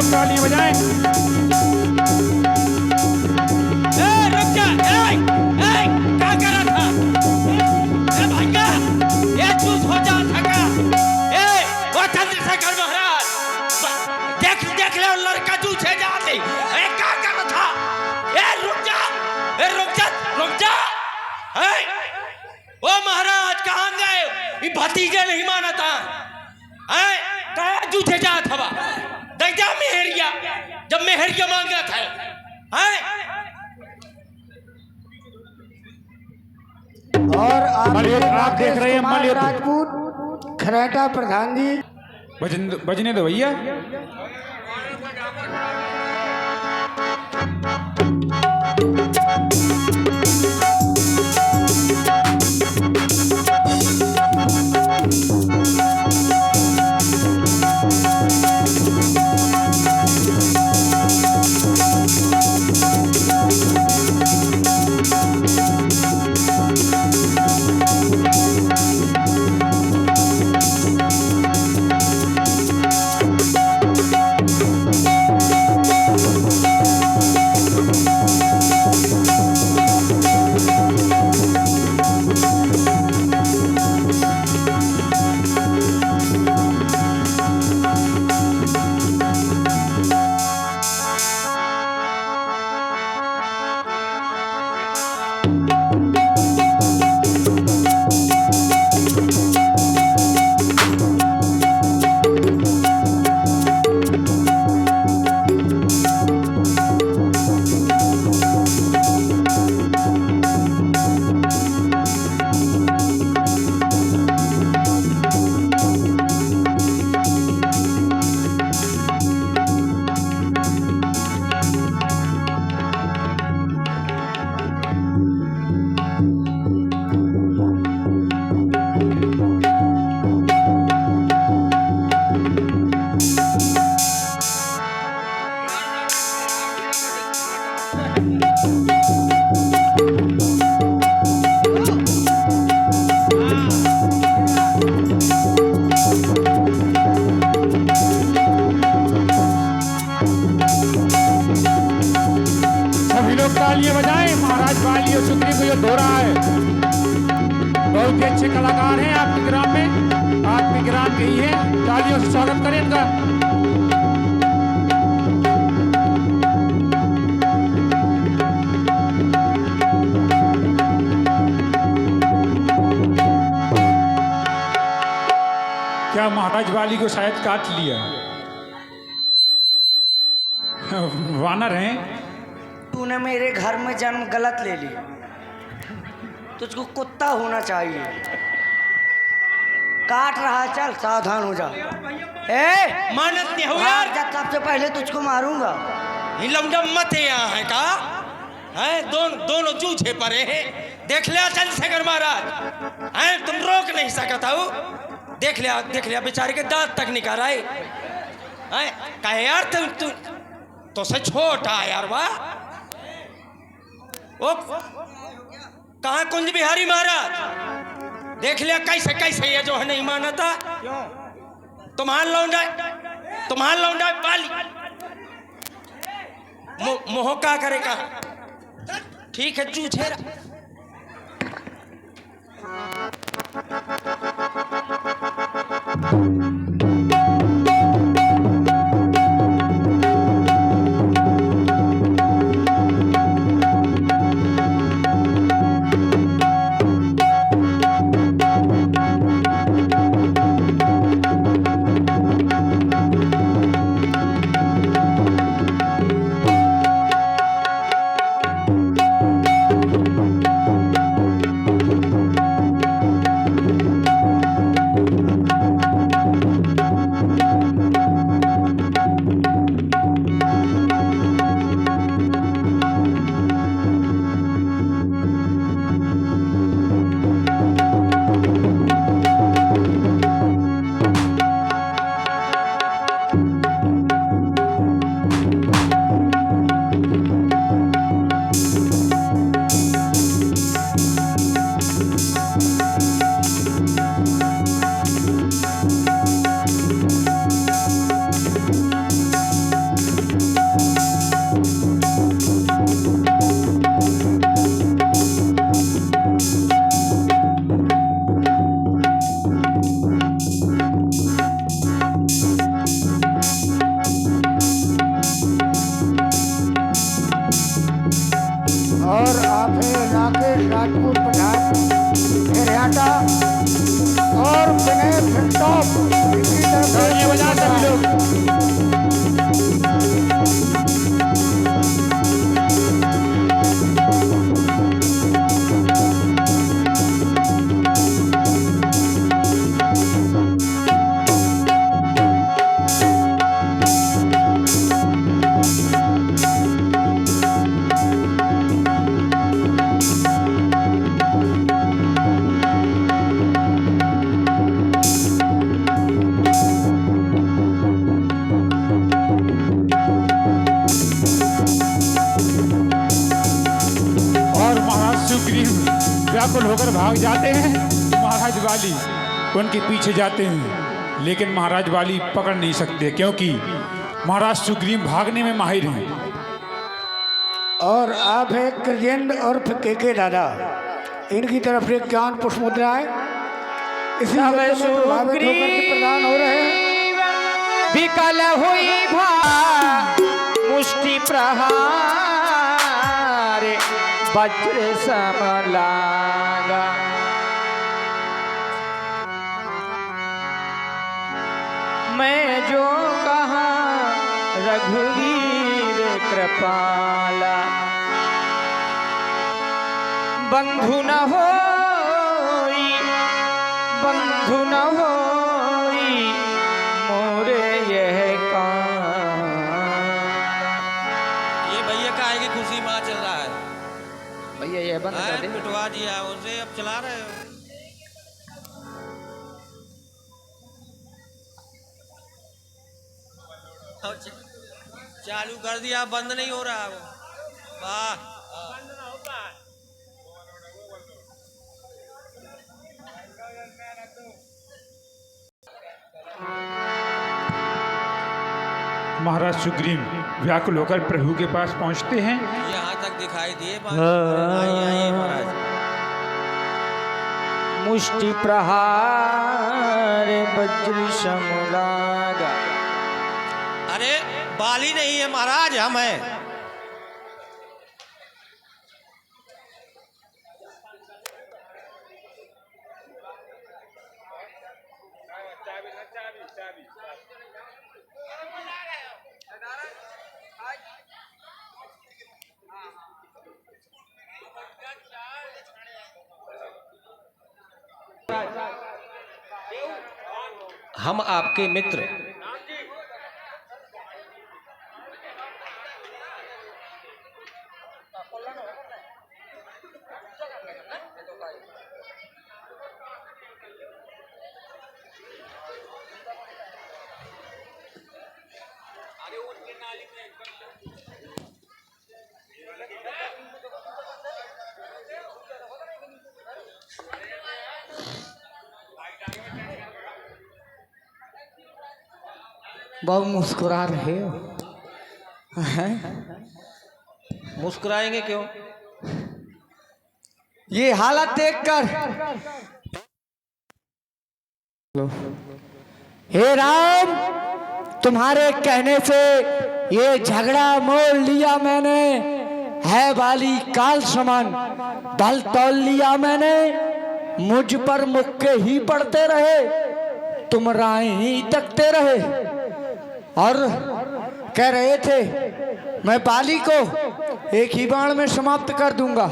तालियां बजाएं। रुक जा, क्या कर रहा था? भैया, ये चूस हो जा थका। वो चंद्रशेखर महाराज, देख ले लड़का जूझे जाते। क्या कर रहा था? रुक जा। ओ महाराज कहाँ गए? ये भतीजे नहीं मानता क्या जूझे जात हवा? दैजा मेहरिया, जब मेहरिया मांगा था और आप देख रहे हैं मलयुद्ध राजपूत खरेटा प्रधान जी। बजने दो भैया। तालियां बजाएं। महाराज वाली और सुंदरी को ये दो रहा है। बहुत ही अच्छे कलाकार हैं आपके ग्राम में, आपके ग्राम के ही है। तालियों से स्वागत करें इनका। क्या महाराज वाली को शायद काट लिया? वानर हैं। तूने मेरे घर में जन्म गलत ले लिया, तुझको कुत्ता होना चाहिए। काट रहा, चल सावधान हो जा। मानत नहीं हो यार, जब सबसे पहले तुझको मारूंगा। लौंडा मत यहाँ है का है? दोनों जूझे पड़े हैं। देख लिया चंद्रशेखर महाराज है, तुम रोक नहीं सकता हो। देख लिया बेचारे के दांत तक निकाल आए। कहे यार तुम तो से छोटा यार। वाह, ओ कहाँ कुंज बिहारी महाराज, देख लिया कैसे ये जो है नहीं मानता। तुम्हारा लौंडा पाली मोह का करेगा। ठीक है जूझे रहा। दादा और विनय फिटॉप इनकी तरफ से तालियां बजा सभी लोग। और महाराज सुग्रीव व्याकुल होकर भाग जाते हैं। महाराज वाली उनके पीछे जाते हैं, लेकिन महाराज वाली पकड़ नहीं सकते, क्योंकि महाराज सुग्रीव भागने में माहिर हैं। और आप है कृजेंद्र और के दादा, इनकी तरफ से ज्ञान पुष्प मुद्राएं इसी जगह में प्रभावित होकर के प्रदान हो रहे हैं। विकल हुई भा मुष्टि प्रहार वज्र सम लागा। मैं जो कहा रघुवीर कृपाला, बंधु न होई बंधु न होई मोरे यह काम। ये भैया का आएगी खुशी माँ चल रहा है। भैया ये बंद कर दे। पिटवा दिया उसे, अब चला रहे हो। चालू कर दिया, बंद नहीं हो रहा वो। वाह, महाराज सुग्रीव व्याकुल होकर प्रभु के पास पहुंचते हैं। यहाँ तक दिखाई दिए। आइए महाराज। मुष्टि प्रहार वज्र सम लागा। अरे बाली नहीं है महाराज, हम हैं। हम आपके मित्र। बहुत मुस्कुरा रहे हो हैं? मुस्कुराएंगे क्यों? ये हालत देखकर हे राम, तुम्हारे कहने से ये झगड़ा मोल लिया मैंने, है वाली काल समान बल तौल लिया मैंने। मुझ पर मुक्के ही पड़ते रहे, तुम राह ही तकते रहे, और कह रहे थे मैं बाली को एक ही बाण में समाप्त कर दूंगा,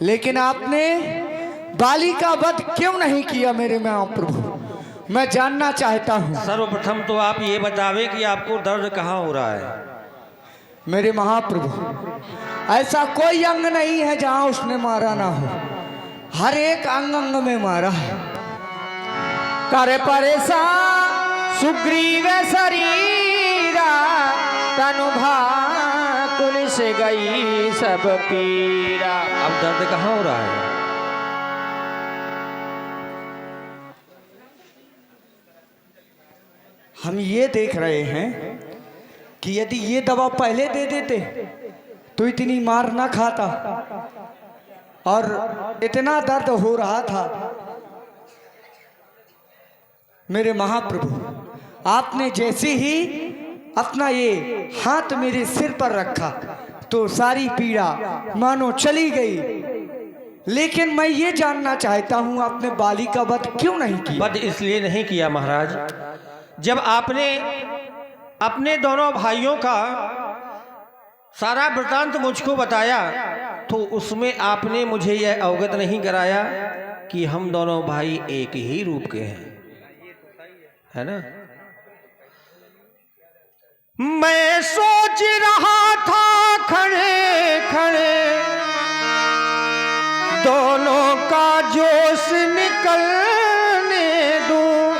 लेकिन आपने बाली का वध क्यों नहीं किया मेरे महाप्रभु? मैं जानना चाहता हूँ। सर्वप्रथम तो आप ये बतावे कि आपको दर्द कहाँ हो रहा है। मेरे महाप्रभु, ऐसा कोई अंग नहीं है जहाँ उसने मारा ना हो, हर एक अंग अंग में मारा है। कर परेशान सुग्रीव शरीरा, तनु भाकुल से गई सब पीरा। अब दर्द कहाँ हो रहा है? हम ये देख रहे हैं कि यदि ये दवा पहले दे देते तो इतनी मार ना खाता, और इतना दर्द हो रहा था। मेरे महाप्रभु, आपने जैसे ही अपना ये हाथ मेरे सिर पर रखा तो सारी पीड़ा मानो चली गई। लेकिन मैं ये जानना चाहता हूँ आपने बाली का वध क्यों नहीं किया? वध इसलिए नहीं किया महाराज, जब आपने अपने दोनों भाइयों का सारा वृतांत मुझको बताया तो उसमें आपने मुझे यह अवगत नहीं कराया कि हम दोनों भाई एक ही रूप के हैं, है ना। मैं सोच रहा था खड़े खड़े दोनों का जोश निकलने दूं,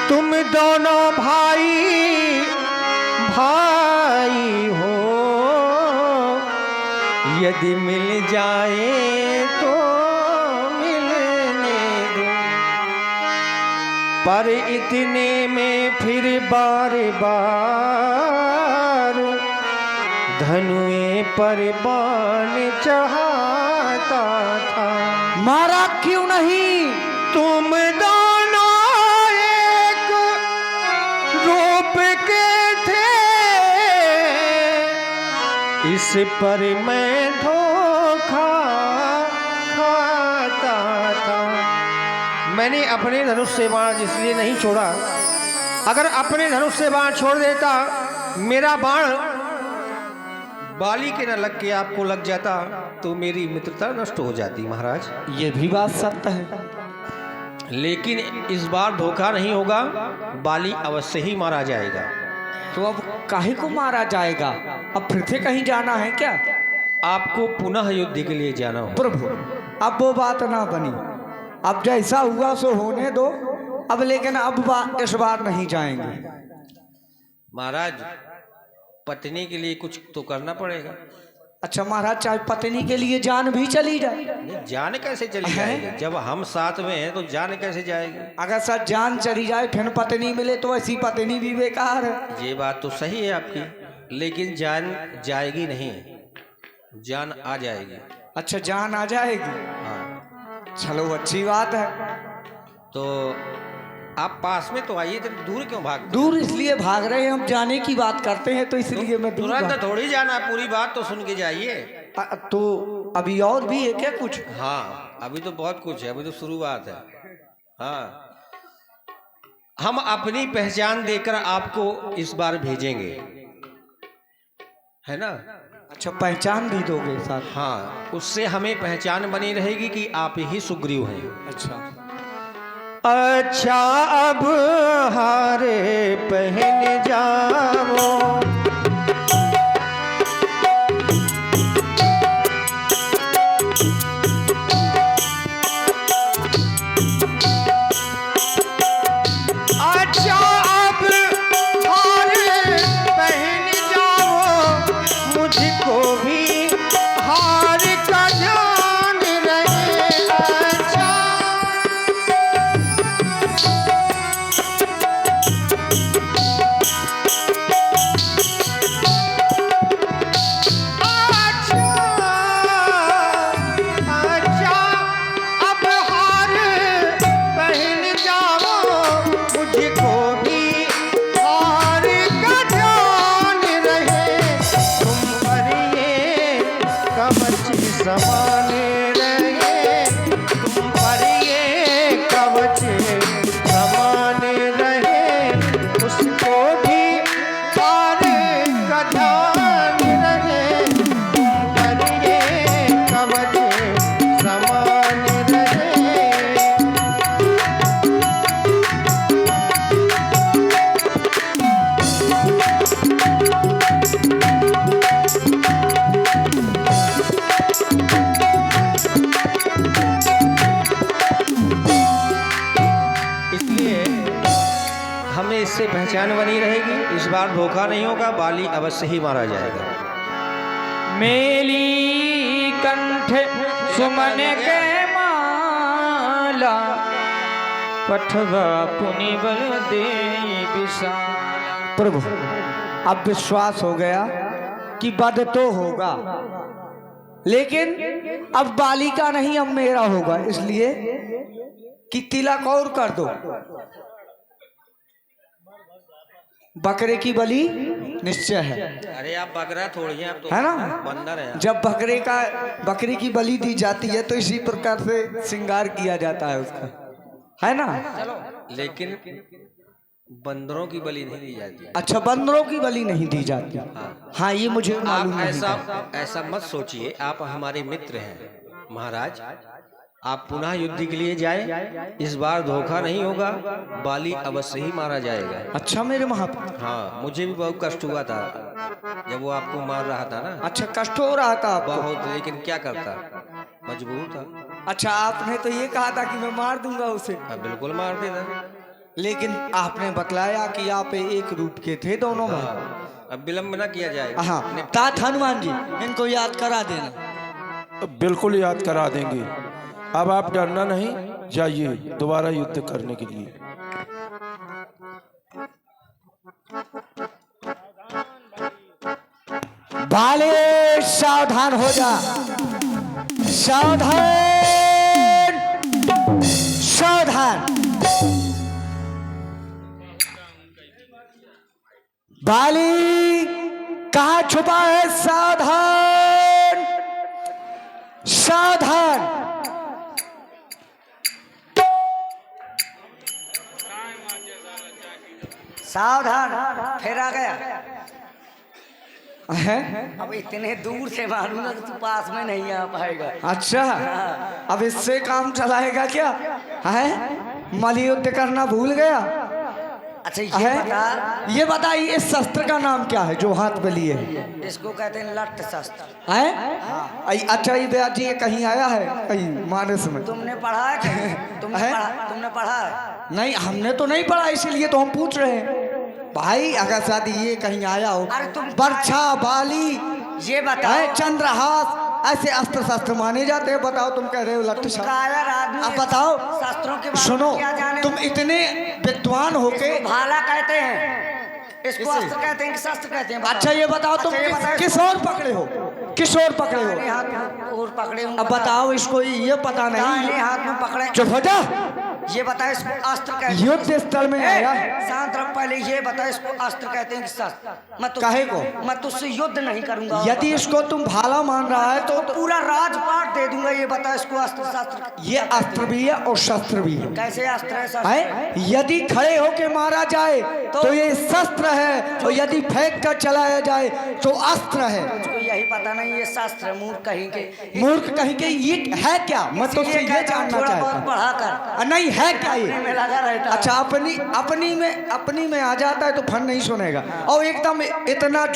तुम दोनों भाई भाई हो, यदि मिल जाए तो मिलने दो। पर इतने में फिर बार बार धनुए पर बाण चढ़ाता था। मारा क्यों नहीं? तुम दोनों एक रूप के थे, इस पर मैं धोखा खाता था। मैंने अपने धनुष से बाण इसलिए नहीं छोड़ा, अगर अपने धनुष से बाण छोड़ देता मेरा बाण बाली के न लग के आपको लग जाता तो मेरी मित्रता नष्ट हो जाती महाराज। ये भी बात सत्य है, लेकिन इस बार धोखा नहीं होगा, बाली अवश्य ही मारा जाएगा। तो अब काहे को मारा जाएगा? अब फिर से कहीं जाना है क्या? आपको पुनः युद्ध के लिए जाना हो। प्रभु अब वो बात ना बनी, अब जैसा हुआ सो होने दो अब, लेकिन अब इस बार नहीं जाएंगे। महाराज पत्नी के लिए कुछ तो करना पड़ेगा। अच्छा महाराज, चाहे पत्नी के लिए जान भी चली जाए? नहीं, जान कैसे चली जाएगी? जब हम साथ में हैं तो जान कैसे जाएगी? अगर सर जान चली जाए फिर पत्नी मिले तो ऐसी पत्नी भी बेकार है। ये बात तो सही है आपकी, लेकिन जान जाएगी नहीं, जान आ जाएगी। अच्छा जान आ जाएगी? हाँ चलो अच्छी बात है। तो आप पास में तो आइए, तो दूर क्यों भाग? दूर इसलिए भाग रहे हैं, हम जाने की बात करते हैं तो इसलिए मैं दूर तुरंत थोड़ी जाना, पूरी बात तो सुन के जाइए। तो अभी और भी है क्या कुछ? हाँ अभी तो बहुत कुछ है, अभी तो शुरुआत है। हाँ हम अपनी पहचान देकर आपको इस बार भेजेंगे, है ना। अच्छा पहचान भी दोगे साथ? हाँ उससे हमें पहचान बनी रहेगी कि आप ही सुग्रीव हैं। अच्छा अच्छा अब हारे पहन जाओ, अच्छा अब हारे पहन जाओ, मुझको भी हार का ध्यान रहे। अच्छा इससे पहचान बनी रहेगी, इस बार धोखा नहीं होगा, बाली अवश्य ही मारा जाएगा। मेली कंठ सुमन के माला, पठवा पुनि बल दे विशाला। प्रभु अब विश्वास हो गया कि वध तो होगा, लेकिन अब बाली का नहीं अब मेरा होगा, इसलिए कि तिलक और कर दो। बकरे की बलि निश्चय है। अरे आप बकरा थोड़ी हैं, आप तो है ना? बंदर है। जब बकरी की बलि दी जाती है तो इसी प्रकार से श्रृंगार किया जाता है उसका, है ना? लेकिन बंदरों की बलि नहीं दी जाती। अच्छा, बंदरों की बलि नहीं दी जाती। हाँ, ये मुझे मालूम आप नहीं था। ऐसा मत सोचिए, आप हमारे मित्र हैं महाराज। आप पुनः युद्ध के लिए जाए, इस बार धोखा नहीं होगा, बाली अवश्य ही मारा जाएगा। अच्छा मेरे महापुत्र। हाँ, मुझे भी बहुत कष्ट हुआ था जब वो आपको मार रहा था ना। अच्छा, कष्ट हो रहा था आपको? बहुत, लेकिन क्या करता, मजबूर था। अच्छा, आपने तो ये कहा था कि मैं मार दूंगा उसे। हाँ, बिल्कुल मार देना। लेकिन आपने बतलाया कि आप एक रूप के थे दोनों भाई। हाँ, अब विलम्ब न किया जाएगा। हाँ, तात हनुमान जी, इनको याद करा देना। बिल्कुल याद करा देंगे। अब आप डरना नहीं, जाइए दोबारा युद्ध करने के लिए। बाले सावधान हो जा, सावधान सावधान। बाली कहाँ छुपा है? सावधान सावधान। सावधान, फिर आ गया। है? अब इतने दूर से मारूंगा कि तू पास में नहीं आ पाएगा। अच्छा, अब इससे काम चलाएगा क्या? है? मल्लयुद्ध करना भूल गया? अच्छा है? ये बताइए, इस शस्त्र का नाम क्या है जो हाथ में लिए? इसको कहते हैं लट शस्त्र। है? अच्छा, ये दया जी, ये कहीं आया है कहीं मानस में? तुमने पढ़ा है क्या? तुमने पढ़ा है? नहीं, हमने तो नहीं पढ़ा, इसीलिए तो हम पूछ रहे हैं भाई। अगर शादी ये कहीं आया हो, अरे तुम बर्छा, बाली, ये बताओ, चंद्रहास, ऐसे अस्त्र शस्त्र माने जाते हैं। बताओ, तुम कह रहे हो लट्ठ शस्त्र। कायर आदमी, अब बताओ, शास्त्रों के बारे सुनो, में क्या जाने? तुम इतने विद्वान होके, इसको भाला कहते हैं, इसको अस्त्र कहते हैं कि शस्त्र कहते हैं? अच्छा ये बताओ, तुम अच्छा, ये बताओ, किस ओर पकड़े हो? किस ओर पकड़े हो? दाहिने हाथ में और पकड़े हूँ। अब बताओ, इसको ये पता नहीं। दाहिने हाथ में पकड़े। चुप हो जा। ये बता, इसको अस्त्र कहते हैं? युद्ध स्थल में आया। शांत रहो, पहले ये बता, इसको अस्त्र कहते हैं कि शस्त्र? काहे को? मैं तुझसे युद्ध नहीं करूंगा। यदि इसको तुम भाला मान रहा है तो पूरा राजपाट दे दूंगा। ये बता, इसको अस्त्र शस्त्र? ये अस्त्र भी है और शस्त्र भी है। कैसे अस्त्र है, शस्त्र है? यदि खड़े होके मारा जाए तो ये शस्त्र है, और यदि फेंक कर चलाया जाए तो अस्त्र है। तुझको यही पता नहीं ये शास्त्र है? मूर्ख कहीं के। मूर्ख कहीं के। ये है क्या? मैं तो ये जानना थोड़ा चाहता बहुत हूँ। पढ़ा कर। नहीं है क्या ये? में लगा रहता है। अच्छा, अपनी में आ जाता है तो फन नहीं सुनेगा। और एकदम इतना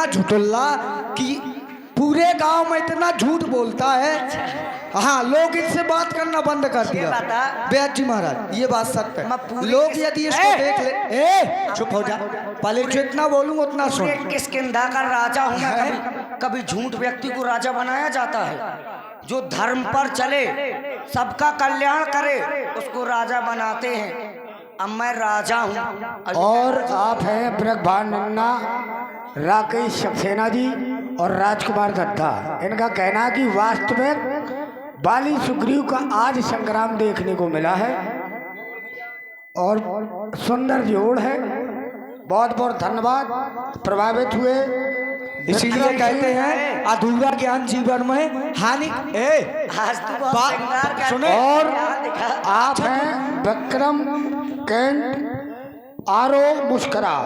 झूठुल्ला कि पूरे गांव में इतना झूठ बोलता है। हाँ, लोग इससे बात करना बंद कर दिया। बेअद जी महाराज, ये बात सत्य है। लोग यदि इसको देख ले, चुप हो जा, पहले जितना बोलूं उतना सुन। किष्किंधा का राजा हूं मैं। कभी झूठ व्यक्ति को राजा बनाया जाता है? जो धर्म पर चले, सबका कल्याण करे, उसको राजा बनाते हैं। अब मैं राजा हूँ। और आप हैं ब्रह्मभान नन्ना, राकेश सक्सेना जी और राजकुमार दत्ता। इनका कहना है कि वास्तविक बाली सुग्रीव का आज संग्राम देखने को मिला है और सुंदर जोड़ है। बहुत बहुत धन्यवाद, प्रभावित हुए। इसीलिए कहते हैं अधूरा ज्ञान जीवन में हानि। आज तो बहुत श्रृंगार करके सुने, और दिखा। आप हैं विक्रम कैंट आरो मुस्करा।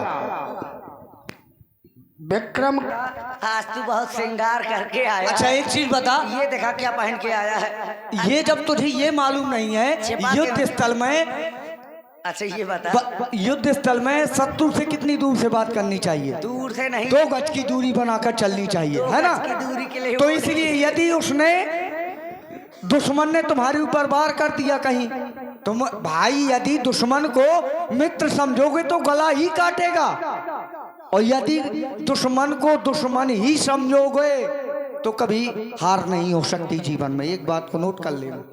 विक्रम आज तू बहुत श्रृंगार करके आया। अच्छा, एक चीज बता, ये देखा क्या पहन के आया है? ये जब तुझे ये मालूम नहीं है, युद्ध स्थल में, अच्छा ये बता, युद्ध स्थल में शत्रु से कितनी दूर से बात करनी चाहिए? दूर से नहीं, 2 गज की दूरी बनाकर चलनी चाहिए, है ना? की दूरी के लिए। तो इसलिए यदि उसने, दुश्मन ने तुम्हारे ऊपर वार कर दिया कहीं, तुम भाई यदि दुश्मन को मित्र समझोगे तो गला ही काटेगा, और यदि दुश्मन को दुश्मन ही समझोगे तो कभी हार नहीं हो सकती जीवन में। एक बात को नोट कर लेना।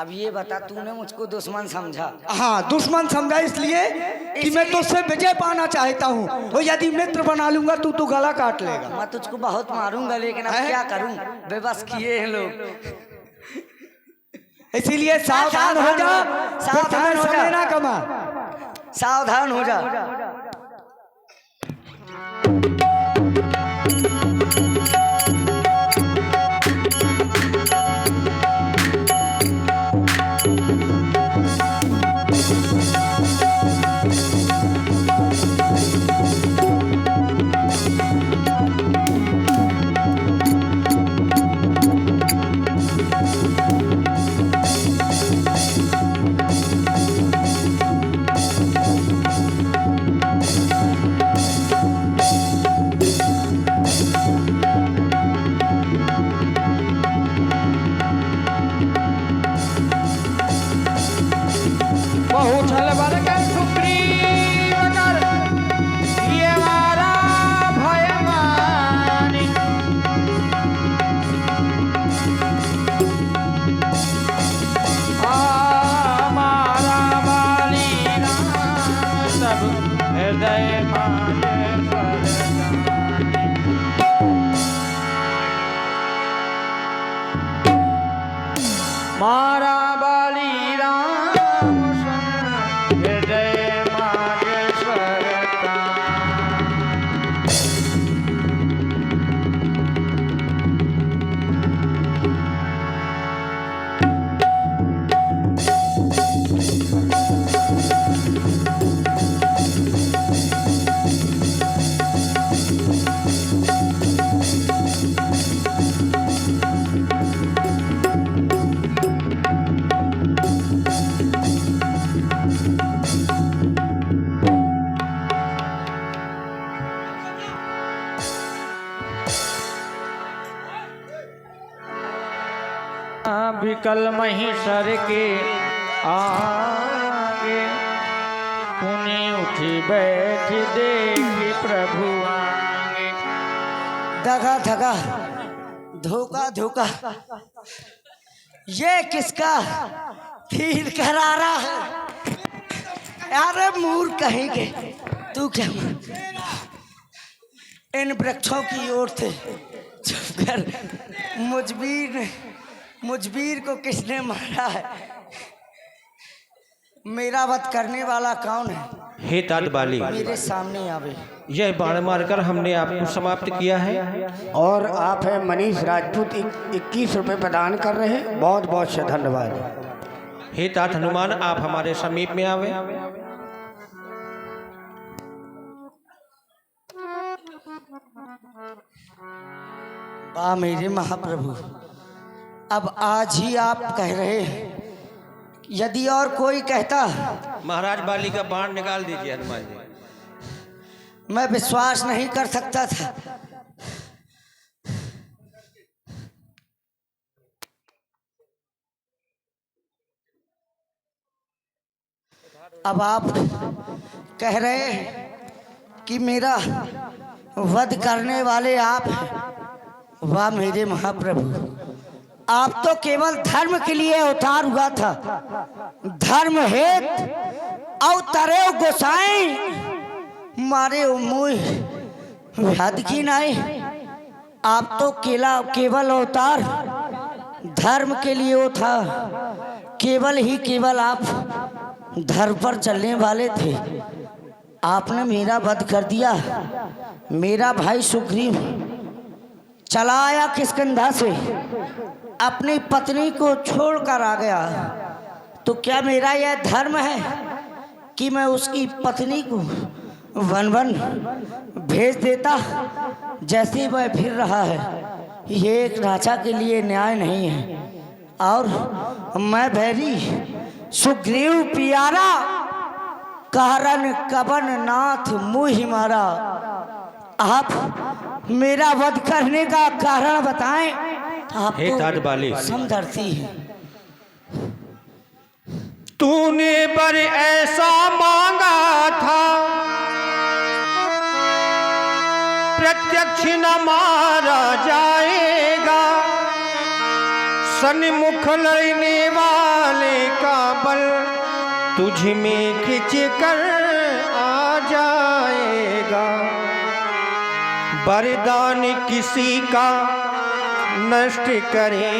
अब ये बता, तूने मुझको दुश्मन समझा? हाँ, दुश्मन समझा इसलिए कि मैं तुझसे विजय पाना चाहता हूँ, और यदि मित्र बना लूंगा तो गला काट लेगा। मैं तुझको बहुत मारूंगा, लेकिन अब क्या करूं, बेबस किए हैं लोग। इसीलिए सावधान हो जा, सावधान हो जा, समय ना कमा। सावधान हो जा। मारा बाली राम हृदय मागेश्वर का। विकल महिषर के आगे पुनि उठी बैठ देखी प्रभु आगे। दगा धगा धोखा धोखा ये किसका फील करा रहा है? अरे मूर्ख कहेंगे तू क्या इन वृक्षों की ओर थे चुप कर। मुजबीर को किसने मारा है? मेरा वध करने वाला कौन है? हे तात बाली, मेरे सामने आवे। यह बाण मारकर हमने आपको समाप्त किया है। और आप है मनीष राजपूत 21 रुपये प्रदान कर रहे हैं। बहुत बहुत से धन्यवाद। हे तात हनुमान, आप हमारे समीप में आवे। वाह मेरे महाप्रभु, अब आज ही आप कह रहे हैं। यदि और कोई कहता महाराज बाली का बाण निकाल दीजिए हनुमान जी। मैं विश्वास नहीं कर सकता था। अब आप कह रहे हैं कि मेरा वध करने वाले आप हैं। वाह मेरे महाप्रभु, आप तो केवल धर्म के लिए अवतार हुआ था। धर्म हेत अवतरे गोसाई मारे मोह व्याध की नाई। आप तो केवल अवतार धर्म के लिए वो था। केवल आप धर्म पर चलने वाले थे। आपने मेरा वध कर दिया। मेरा भाई सुग्रीव चला आया किष्किंधा से, अपनी पत्नी को छोड़कर आ गया। तो क्या मेरा यह धर्म है कि मैं उसकी पत्नी को वन वन भेज देता जैसे वह फिर रहा है? ये एक राजा के लिए न्याय नहीं है। और मैं भैरी सुग्रीव प्यारा कारण कवन नाथ मुहि मारा। आप मेरा वध करने का कारण बताएं। आप हे तात बाली, समदर्शी है। तूने बर ऐसा मांगा था, प्रत्यक्ष न मारा जाएगा। सन्मुख लड़ने वाले का बल तुझ में खिंच कर आ जाएगा। वरदान किसी का नष्ट करे,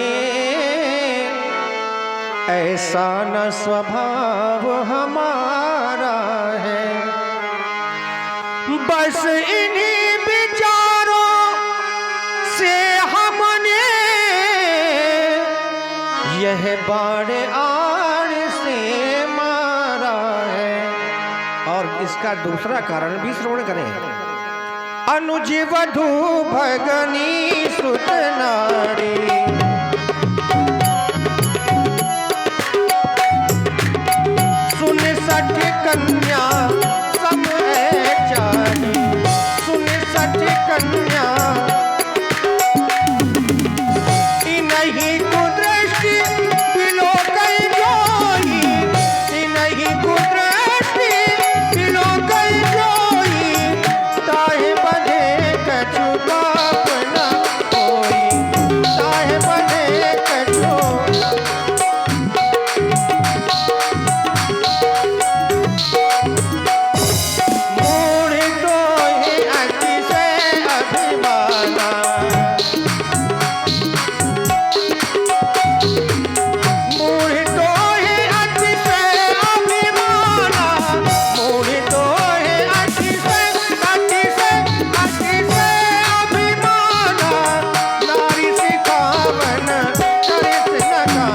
ऐसा न स्वभाव हमारा है। बस इन्हीं है बाण आड़ से मारा है। और इसका दूसरा कारण भी श्रवण करें। अनुज वधू भगनी सुत नारी, सुन सठ कन्या सब चारी, सुन सठ कन्या नहीं कुदृष्टि बिलो कई जोई, नहीं कुदृष्टि बिलो कई जोई, ताहे बधे कछु पाप न होई, ताहे बधे कछु। मूढ़ दोहे अतिशय अभिमाना, मूढ़ दोहे अतिशय अभिमाना, मूढ़ दोहे अतिशय अतिशय अतिशय अभिमाना, नारी सिखावन करिस न काना,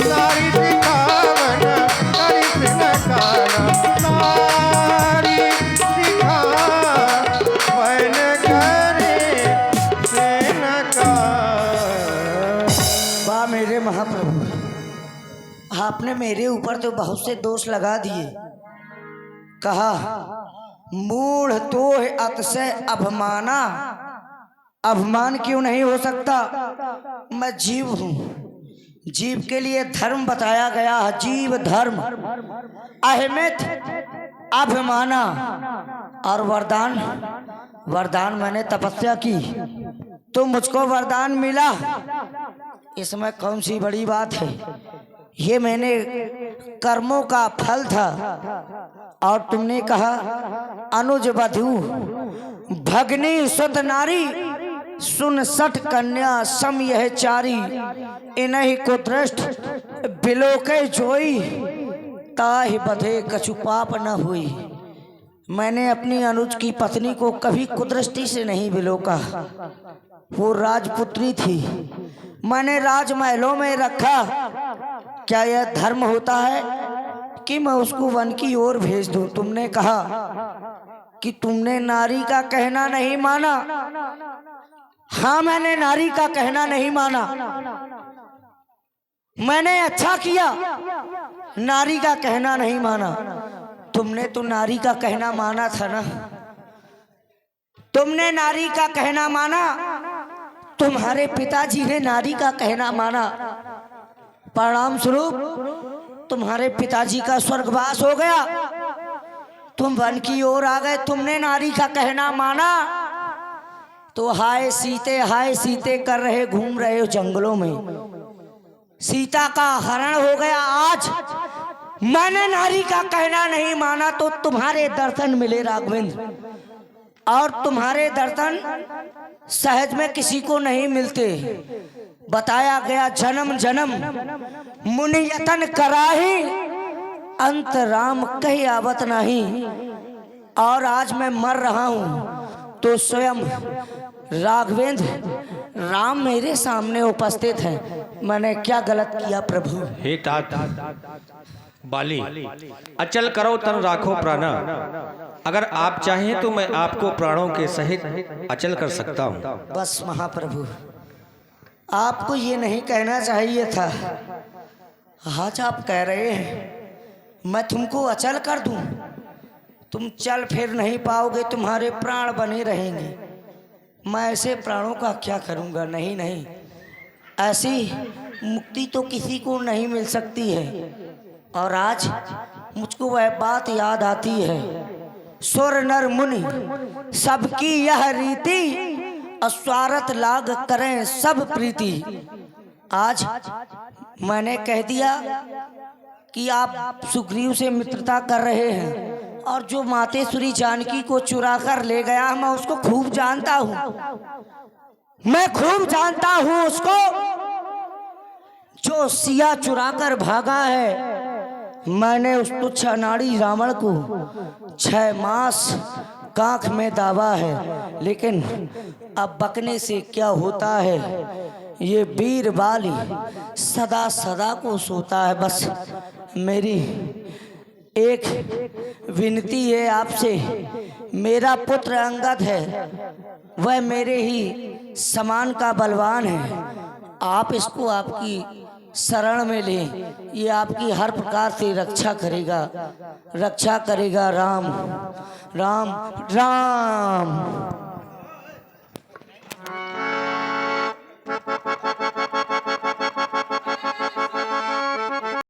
नारी सिखावन करिस न काना, नारी सिखावन करिस न काना। वाह मेरे महाप्रभु, आपने मेरे ऊपर तो बहुत से दोष लगा दिए। कहा मूढ़ तो है अतिशय अभिमाना। अभिमान क्यों नहीं हो सकता? मैं जीव हूँ, जीव के लिए धर्म बताया गया है, जीव धर्म। अहमियत अभिमाना। और वरदान, वरदान मैंने तपस्या की तो मुझको वरदान मिला। इसमें कौन सी बड़ी बात है? ये मैंने कर्मों का फल था। और तुमने कहा अनुज वधू भगनी सुत नारी, सुन सठ कन्या सम यह चारी, इन्हीं को दृष्ट बिलोके जोई, ताहि बधे कछु पाप न हुई। मैंने अपनी अनुज की पत्नी को कभी कुदृष्टि से नहीं बिलोका। वो राजपुत्री थी, मैंने राजमहलों में रखा। क्या यह धर्म होता है कि मैं उसको वन की ओर भेज दूं? तुमने कहा कि तुमने नारी का कहना नहीं माना। हाँ, मैंने नारी का कहना नहीं माना। मैंने अच्छा किया, नारी का कहना नहीं माना। तुमने तो नारी का कहना माना था ना, तुमने नारी का कहना माना। तुम्हारे पिताजी ने नारी का कहना माना, परिणाम स्वरूप तुम्हारे पिताजी का स्वर्गवास हो गया। तुम वन की ओर आ गए, तुमने नारी का कहना माना तो हाय सीते कर रहे, घूम रहे हो जंगलों में। सीता का हरण हो गया। आज मैंने नारी का कहना नहीं माना तो तुम्हारे दर्शन मिले राघवेंद्र, और तुम्हारे दर्शन सहज में किसी को नहीं मिलते। बताया गया जन्म जन्म मुनि यतन कराही, अंत राम कही आवत नहीं। और आज मैं मर रहा हूँ तो स्वयं राघवेंद्र राम मेरे सामने उपस्थित हैं। मैंने क्या गलत किया प्रभु? हे तात बाली, अचल करो तन राखो प्राणा। अगर आप चाहें तो मैं आपको प्राणों के सहित अचल कर सकता हूँ। बस महाप्रभु, आपको ये नहीं कहना चाहिए था। आज आप कह रहे हैं मैं तुमको अचल कर दूं, तुम चल फिर नहीं पाओगे, तुम्हारे प्राण बने रहेंगे। मैं ऐसे प्राणों का क्या करूंगा? नहीं नहीं, ऐसी मुक्ति तो किसी को नहीं मिल सकती है। और आज मुझको वह बात याद आती है, सुर नर मुनि सबकी यह रीति, अस्वार्थ लाग करें सब प्रीति। आज मैंने कह दिया कि आप सुग्रीव से मित्रता कर रहे हैं, और जो मातेश्वरी जानकी को चुरा कर ले गया, मैं उसको खूब जानता हूँ। मैं खूब जानता हूँ उसको, जो सिया चुरा कर भागा है। मैंने उस तुच्छ अनाड़ी रावण को 6 मास कांख में दाबा है, लेकिन अब बकने से क्या होता है। ये वीर बाली सदा सदा को सोता है। बस मेरी एक विनती है आपसे, मेरा पुत्र अंगद है, वह मेरे ही समान का बलवान है। आप इसको आपकी शरण में लें, ये आपकी हर प्रकार से रक्षा करेगा, रक्षा करेगा। राम राम राम।